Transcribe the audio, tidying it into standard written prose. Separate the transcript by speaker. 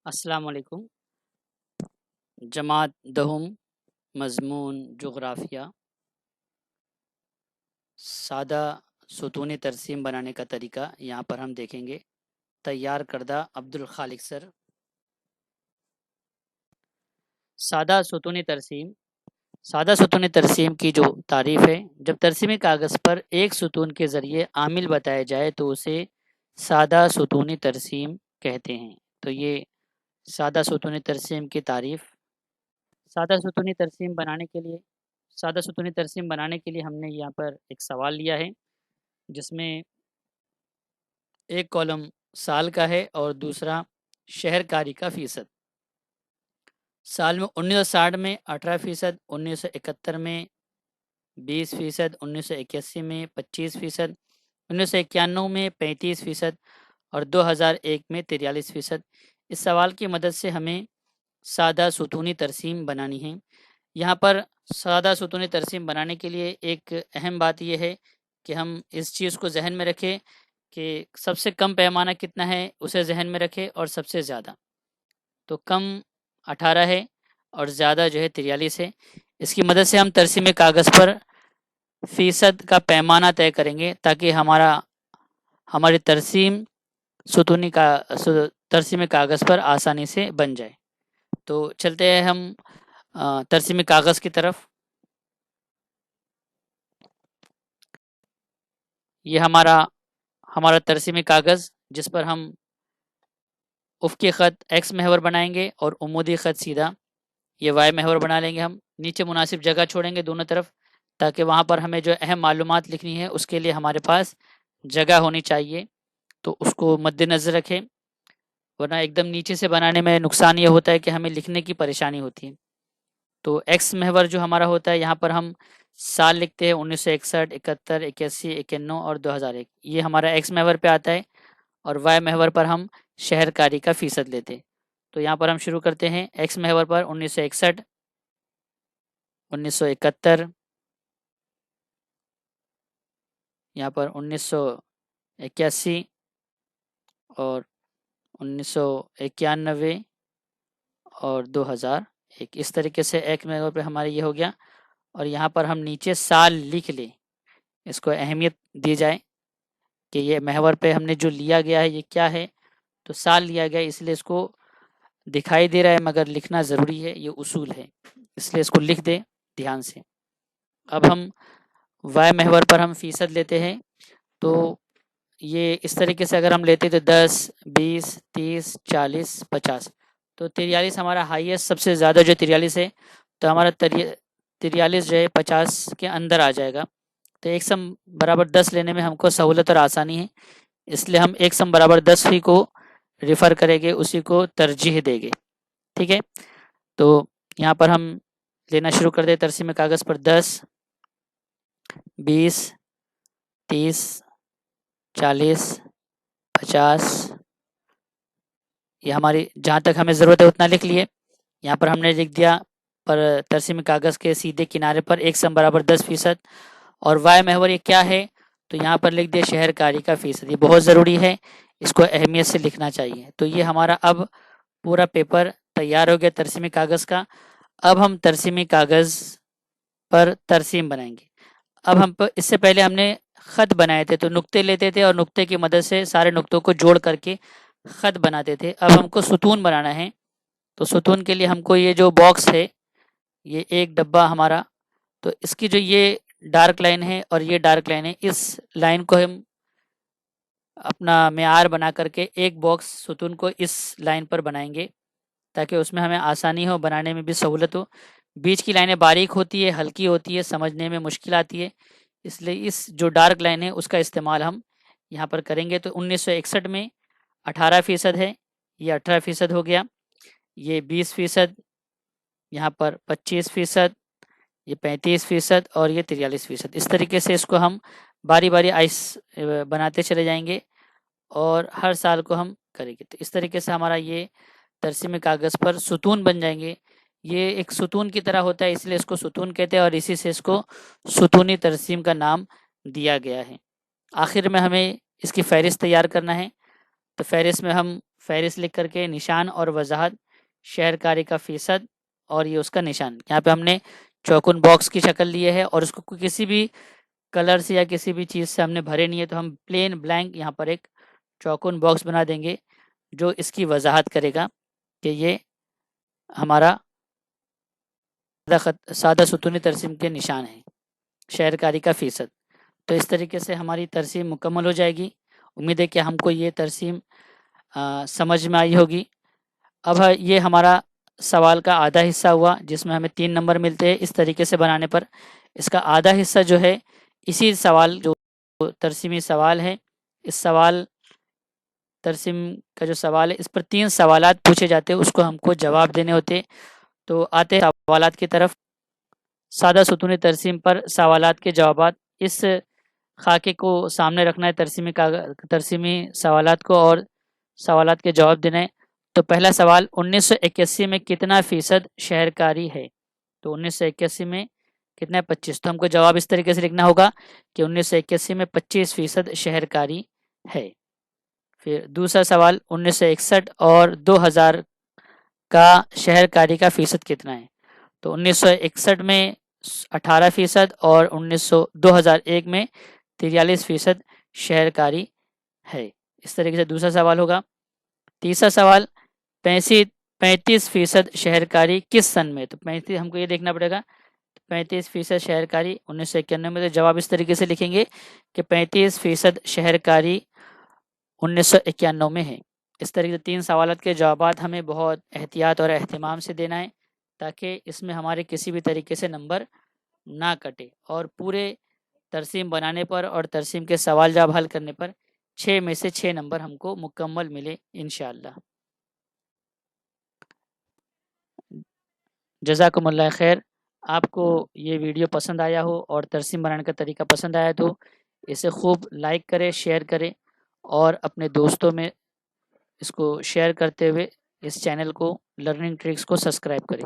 Speaker 1: السلام علیکم۔ جماعت دہم، مضمون جغرافیہ، سادہ ستونی ترسیم بنانے کا طریقہ یہاں پر ہم دیکھیں گے۔ تیار کردہ عبدالخالق سر۔ سادہ ستونی ترسیم کی جو تعریف ہے، جب ترسیمی کاغذ پر ایک ستون کے ذریعے عامل بتایا جائے تو اسے سادہ ستونی ترسیم کہتے ہیں۔ تو یہ سادہ ستونی ترسیم کی تعریف۔ سادہ ستونی ترسیم بنانے کے لیے ہم نے یہاں پر ایک سوال لیا ہے، جس میں ایک کالم سال کا ہے اور دوسرا شہر کاری کا فیصد۔ سال میں 1960 میں 18%، 1971 میں 20%، 1981 میں 25%، 1991 میں 35% اور 2001 میں 43%۔ اس سوال کی مدد سے ہمیں سادہ ستونی ترسیم بنانی ہے۔ یہاں پر سادہ ستونی ترسیم بنانے کے لیے ایک اہم بات یہ ہے کہ ہم اس چیز کو ذہن میں رکھیں کہ سب سے کم پیمانہ کتنا ہے اسے ذہن میں رکھے، اور سب سے زیادہ تو کم 18 ہے اور زیادہ جو ہے 43 ہے۔ اس کی مدد سے ہم ترسیم کاغذ پر فیصد کا پیمانہ طے کریں گے تاکہ ہماری ترسیم کاغذ پر آسانی سے بن جائے۔ تو چلتے ہیں ہم ترسیم کاغذ کی طرف۔ یہ ہمارا ترسیمی کاغذ، جس پر ہم افقی خط ایکس محور بنائیں گے اور عمودی خط سیدھا یہ وائی محور بنا لیں گے۔ ہم نیچے مناسب جگہ چھوڑیں گے دونوں طرف، تاکہ وہاں پر ہمیں جو اہم معلومات لکھنی ہے اس کے لیے ہمارے پاس جگہ ہونی چاہیے، تو اس کو مد نظر رکھیں، ورنہ ایک دم نیچے سے بنانے میں نقصان یہ ہوتا ہے کہ ہمیں لکھنے کی پریشانی ہوتی ہے۔ تو ایکس محور جو ہمارا ہوتا ہے، یہاں پر ہم سال لکھتے ہیں 1961، 71، 81، 91 اور 2001، یہ ہمارا ایکس محور پہ آتا ہے، اور وائی محور پر ہم شہر کاری کا فیصد لیتے ہیں۔ تو یہاں پر ہم شروع کرتے ہیں ایکس محور پر 1961، 1971، یہاں پر 1981 اور 1991 اور 2001۔ اس طریقے سے ایک محور پہ ہمارے یہ ہو گیا، اور یہاں پر ہم نیچے سال لکھ لیں، اس کو اہمیت دی جائے کہ یہ محور پہ ہم نے جو لیا گیا ہے یہ کیا ہے، تو سال لیا گیا اس لیے اس کو دکھائی دے رہا ہے مگر لکھنا ضروری ہے، یہ اصول ہے، اس لیے اس کو لکھ دیں دھیان سے۔ اب ہم وائی محور پر ہم فیصد لیتے ہیں، تو یہ اس طریقے سے اگر ہم لیتے تو 10، 20، 30، 40، 50، تو 43 ہمارا ہائیسٹ، سب سے زیادہ جو 43 ہے، تو ہمارا 43 جو ہے 50 کے اندر آ جائے گا۔ تو ایک سم برابر 10 لینے میں ہم کو سہولت اور آسانی ہے، اس لیے ہم ایک سم برابر 10 ہی کو ریفر کریں گے، اسی کو ترجیح دیں گے، ٹھیک ہے۔ تو یہاں پر ہم لینا شروع کر دیں ترسیم کاغذ پر 10، 20، 30، 40، 50، یہ ہماری جہاں تک ہمیں ضرورت ہے اتنا لکھ لیے۔ یہاں پر ہم نے لکھ دیا پر ترسیم کاغذ کے سیدھے کنارے پر ایک سم برابر 10%، اور وائی محور یہ کیا ہے، تو یہاں پر لکھ دیا شہر کاری کا فیصد۔ یہ بہت ضروری ہے، اس کو اہمیت سے لکھنا چاہیے۔ تو یہ ہمارا اب پورا پیپر تیار ہو گیا ترسیمی کاغذ کا۔ اب ہم ترسیمی کاغذ پر ترسیم بنائیں گے۔ اب اس سے پہلے ہم نے خط بنائے تھے، تو نقطے لیتے تھے اور نقطے کی مدد سے سارے نقطوں کو جوڑ کر کے خط بناتے تھے۔ اب ہم کو ستون بنانا ہے، تو ستون کے لیے ہم کو یہ جو باکس ہے، یہ ایک ڈبہ ہمارا، تو اس کی جو یہ ڈارک لائن ہے اور یہ ڈارک لائن ہے، اس لائن کو ہم اپنا معیار بنا کر کے ایک باکس ستون کو اس لائن پر بنائیں گے، تاکہ اس میں ہمیں آسانی ہو، بنانے میں بھی سہولت ہو۔ بیچ کی لائنیں باریک ہوتی ہے، ہلکی ہوتی ہے، سمجھنے میں مشکل آتی ہے، اس لیے اس جو ڈارک لائن ہے اس کا استعمال ہم یہاں پر کریں گے۔ تو 1961 میں 18% ہے، یہ 18% ہو گیا، یہ 20%، یہاں پر 25%، یہ 35% اور یہ 43%۔ اس طریقے سے اس کو ہم باری باری بناتے چلے جائیں گے، اور ہر سال کو ہم کریں گے۔ تو اس طریقے سے ہمارا یہ ترسیم کاغذ پر ستون بن جائیں گے۔ یہ ایک ستون کی طرح ہوتا ہے، اس لیے اس کو ستون کہتے ہیں، اور اسی سے اس کو ستونی ترسیم کا نام دیا گیا ہے۔ آخر میں ہمیں اس کی فہرست تیار کرنا ہے، تو فہرست میں ہم فہرست لکھ کر کے نشان اور وضاحت، شہر کاری کا فیصد اور یہ اس کا نشان. یہاں پہ ہم نے چوکن باکس کی شکل لی ہے اور اس کو کسی بھی کلر سے یا کسی بھی چیز سے ہم نے بھرے نہیں ہے، تو ہم پلین بلینک یہاں پر ایک چوکن باکس بنا دیں گے جو اس کی وضاحت کرے گا کہ یہ ہمارا سادہ ستونی ترسیم کے نشان ہیں، شہر کاری کا فیصد. تو اس طریقے سے ہماری ترسیم مکمل ہو جائے گی. امید ہے کہ ہم کو یہ ترسیم سمجھ میں آئی ہوگی. اب یہ ہمارا سوال کا آدھا حصہ ہوا جس میں ہمیں 3 نمبر ملتے ہیں اس طریقے سے بنانے پر. اس کا آدھا حصہ جو ہے اسی سوال جو ترسیمی سوال ہے، اس سوال ترسیم کا جو سوال ہے اس پر 3 سوالات پوچھے جاتے ہیں، اس کو ہم کو جواب دینے ہوتے. تو آتے ہیں سوالات کی طرف. سادہ ستونی ترسیم پر سوالات کے جوابات. اس خاکے کو سامنے رکھنا ہے ترسیمی سوالات کو اور سوالات کے جواب دینا ہے. تو پہلا سوال 1981 میں کتنا فیصد شہر کاری ہے؟ تو 1981 میں کتنا ہے؟ 25. تو ہم کو جواب اس طریقے سے لکھنا ہوگا کہ 1981 میں 25% شہر کاری ہے. پھر دوسرا سوال 1961 اور 2000 کا شہر کاری کا فیصد کتنا ہے؟ تو 1961 میں 18% اور 2001 میں 43% شہر کاری ہے. اس طریقے سے دوسرا سوال ہوگا. تیسرا سوال 35% شہر کاری کس سن میں؟ تو 35 ہم کو یہ دیکھنا پڑے گا. 35% شہر کاری 1991 میں. تو جواب اس طریقے سے لکھیں گے کہ 35% شہر کاری 1991 میں ہے. اس طریقے سے 3 سوالات کے جوابات ہمیں بہت احتیاط اور اہتمام سے دینا ہے تاکہ اس میں ہمارے کسی بھی طریقے سے نمبر نہ کٹے، اور پورے ترسیم بنانے پر اور ترسیم کے سوال جواب حل کرنے پر 6 میں سے 6 نمبر ہم کو مکمل ملے انشاءاللہ. جزاکم اللہ خیر. آپ کو یہ ویڈیو پسند آیا ہو اور ترسیم بنانے کا طریقہ پسند آیا تو اسے خوب لائک کرے، شیئر کرے اور اپنے دوستوں میں اس کو شیئر کرتے ہوئے اس چینل کو لرننگ ٹرکس کو سبسکرائب کرے.